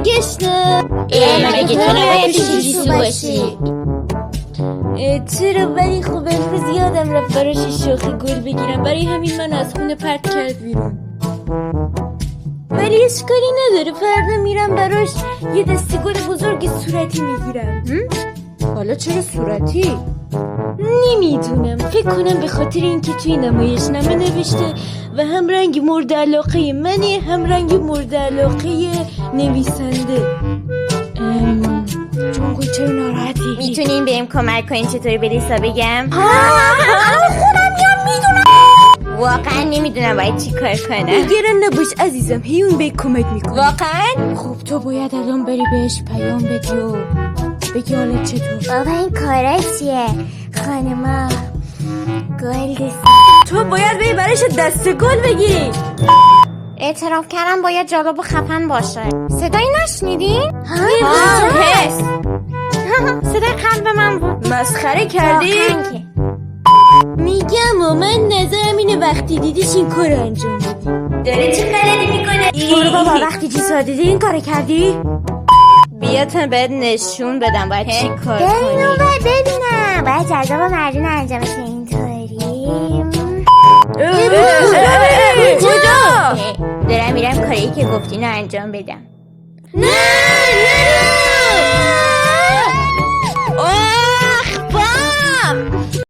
برگشتم. مگه تو نباید جیسو باشی؟ چرا؟ ولی خب امروز یادم رفت براش شاخه گل بگیرم، برای همین من از خونه پرت کرد بیرون. ولی اشکالی نداره، فردا میرم براش یه دسته گل بزرگ صورتی میگیرم. حالا چرا صورتی؟ نمیدونم، فکر کنم به خاطر اینکه توی نمایشنامه نوشته و هم رنگ مورد علاقه منه هم رنگ مورد علاقه نویسنده. جونگو چرا ناراحتی؟ میتونین بهم کمک کنین چطوری به لیسا بگم؟ خودم میدونم. واقعا نمیدونم باید چی کار کنم. نگران نباش عزیزم، اون به کمک میکنه. واقعا؟ خب تو باید الان بری بهش پیام بدی و بگی حالا چطور. بابا این کارا چیه؟ خانما گل تو باید بری براش دسته گل بگیری. اعتراف کردم باید جالب و خفن باشه. صدایی نشنیدین؟ حس صدای قلب من بود. مسخره کردی؟ واقعاً که. میگم و من نظرم اینه وقتی دیدیش این کار انجام بدی. داره چی غلطی میکنه؟ برو بابا، وقتی جیسا دیدی این کار کردی؟ بیا تا بهت نشون بدم باید چی کار اینو کنی. باید ببینم. باید جذاب و مردون انجامش اینطوری. کجا؟ دارم میرم کاری که گفتین رو انجام بدم. نه